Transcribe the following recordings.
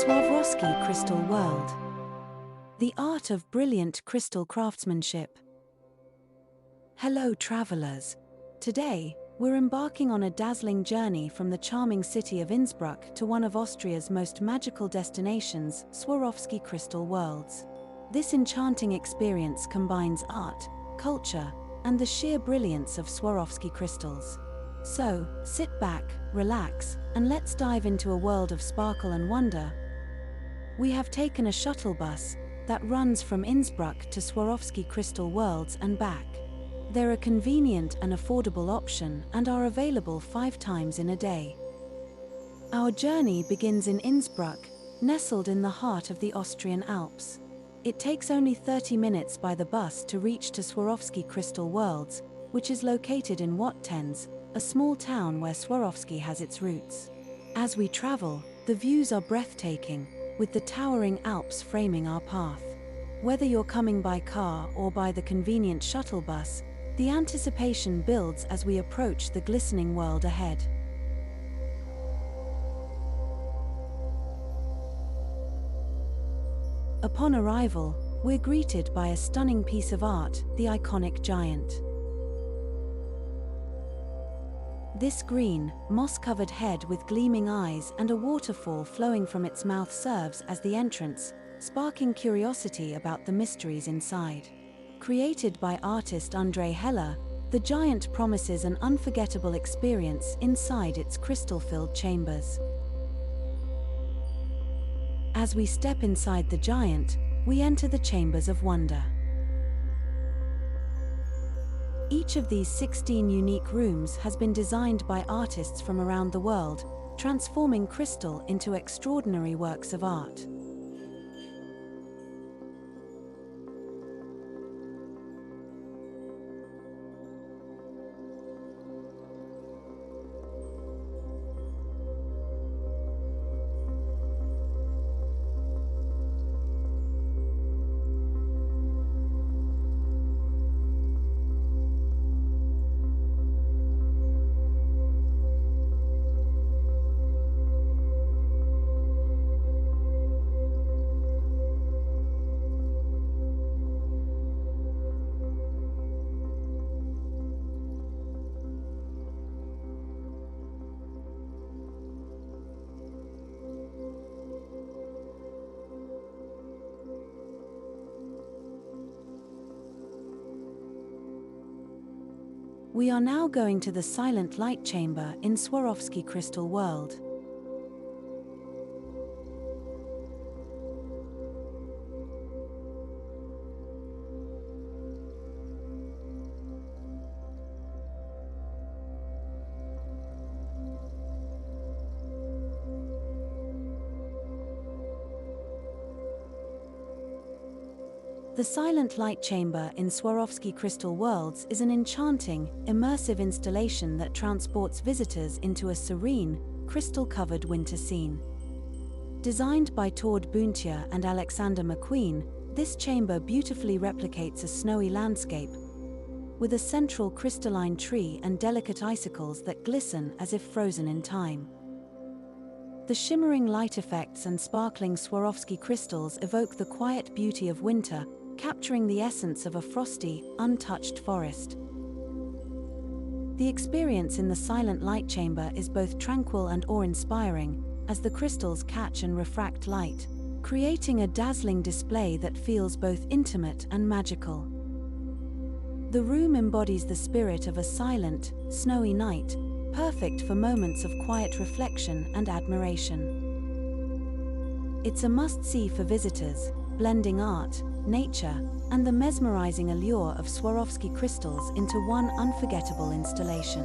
Swarovski Crystal World. The art of brilliant crystal craftsmanship. Hello travelers. Today, we're embarking on a dazzling journey from the charming city of Innsbruck to one of Austria's most magical destinations, Swarovski Crystal Worlds. This enchanting experience combines art, culture, and the sheer brilliance of Swarovski crystals. So, sit back, relax, and let's dive into a world of sparkle and wonder. We have taken a shuttle bus that runs from Innsbruck to Swarovski Crystal Worlds and back. They're a convenient and affordable option and are available 5 times in a day. Our journey begins in Innsbruck, nestled in the heart of the Austrian Alps. It takes only 30 minutes by the bus to reach to Swarovski Crystal Worlds, which is located in Wonderland, a small town where Swarovski has its roots. As we travel, the views are breathtaking, with the towering Alps framing our path. Whether you're coming by car or by the convenient shuttle bus, the anticipation builds as we approach the glistening world ahead. Upon arrival, we're greeted by a stunning piece of art, the iconic giant. This green, moss-covered head with gleaming eyes and a waterfall flowing from its mouth serves as the entrance, sparking curiosity about the mysteries inside. Created by artist André Heller, the giant promises an unforgettable experience inside its crystal-filled chambers. As we step inside the giant, we enter the chambers of wonder. Each of these 16 unique rooms has been designed by artists from around the world, transforming crystal into extraordinary works of art. We are now going to the silent light chamber in Swarovski Crystal World. The Silent Light Chamber in Swarovski Crystal Worlds is an enchanting, immersive installation that transports visitors into a serene, crystal-covered winter scene. Designed by Tord Buntier and Alexander McQueen, this chamber beautifully replicates a snowy landscape, with a central crystalline tree and delicate icicles that glisten as if frozen in time. The shimmering light effects and sparkling Swarovski crystals evoke the quiet beauty of winter, capturing the essence of a frosty, untouched forest. The experience in the silent light chamber is both tranquil and awe-inspiring, as the crystals catch and refract light, creating a dazzling display that feels both intimate and magical. The room embodies the spirit of a silent, snowy night, perfect for moments of quiet reflection and admiration. It's a must-see for visitors, blending art, nature, and the mesmerizing allure of Swarovski crystals into one unforgettable installation.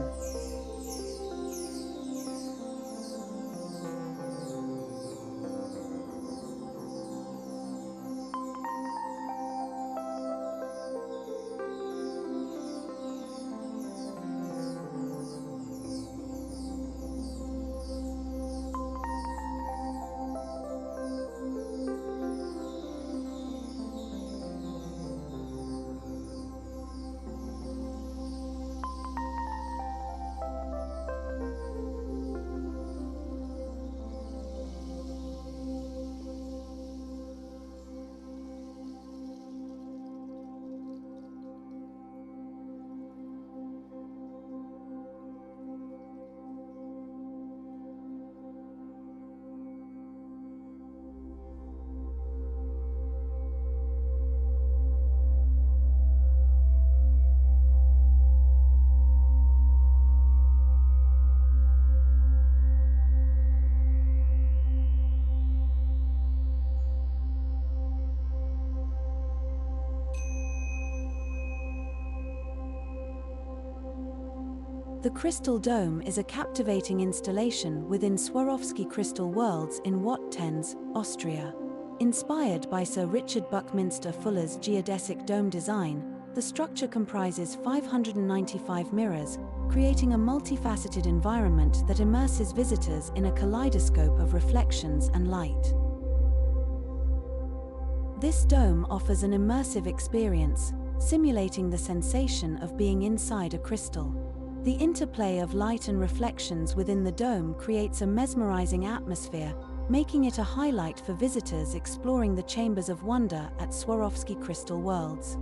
The Crystal Dome is a captivating installation within Swarovski Crystal Worlds in Wattens, Austria. Inspired by Sir Richard Buckminster Fuller's geodesic dome design, the structure comprises 595 mirrors, creating a multifaceted environment that immerses visitors in a kaleidoscope of reflections and light. This dome offers an immersive experience, simulating the sensation of being inside a crystal. The interplay of light and reflections within the dome creates a mesmerizing atmosphere, making it a highlight for visitors exploring the chambers of wonder at Swarovski Crystal Worlds.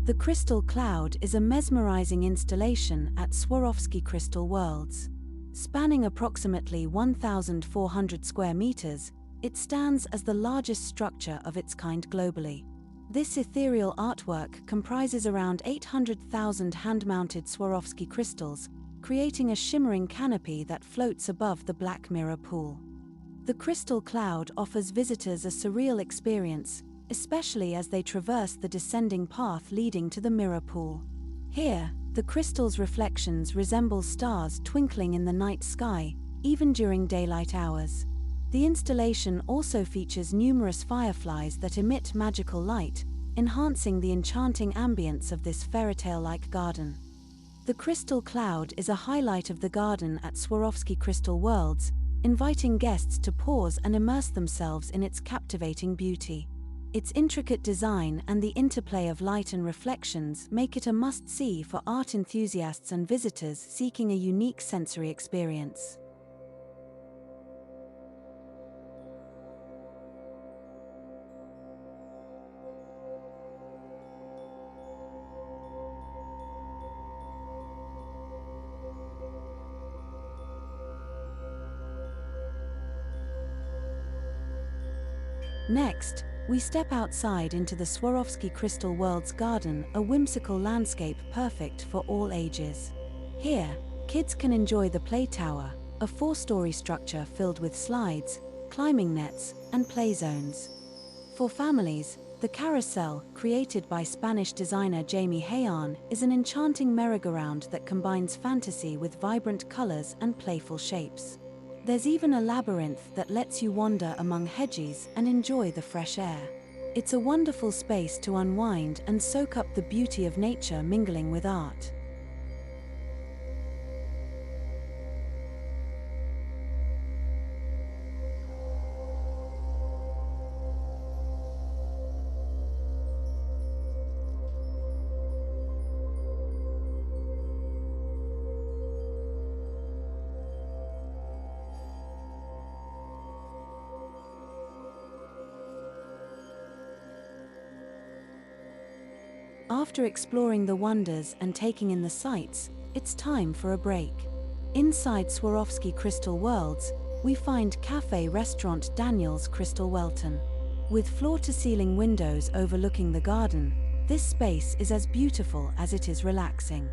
The Crystal Cloud is a mesmerizing installation at Swarovski Crystal Worlds. Spanning approximately 1,400 square meters, it stands as the largest structure of its kind globally. This ethereal artwork comprises around 800,000 hand-mounted Swarovski crystals, creating a shimmering canopy that floats above the Black Mirror pool. The Crystal Cloud offers visitors a surreal experience, especially as they traverse the descending path leading to the mirror pool. Here, the crystal's reflections resemble stars twinkling in the night sky, even during daylight hours. The installation also features numerous fireflies that emit magical light, enhancing the enchanting ambience of this fairy-tale-like garden. The Crystal Cloud is a highlight of the garden at Swarovski Crystal Worlds, inviting guests to pause and immerse themselves in its captivating beauty. Its intricate design and the interplay of light and reflections make it a must-see for art enthusiasts and visitors seeking a unique sensory experience. Next, we step outside into the Swarovski Crystal Worlds garden, a whimsical landscape perfect for all ages. Here, kids can enjoy the Play Tower, a 4-story structure filled with slides, climbing nets, and play zones. For families, the Carousel, created by Spanish designer Jamie Hayan, is an enchanting merry-go-round that combines fantasy with vibrant colors and playful shapes. There's even a labyrinth that lets you wander among hedges and enjoy the fresh air. It's a wonderful space to unwind and soak up the beauty of nature mingling with art. After exploring the wonders and taking in the sights, it's time for a break. Inside Swarovski Crystal Worlds, we find cafe-restaurant Daniel's Kristallwelten. With floor-to-ceiling windows overlooking the garden, this space is as beautiful as it is relaxing.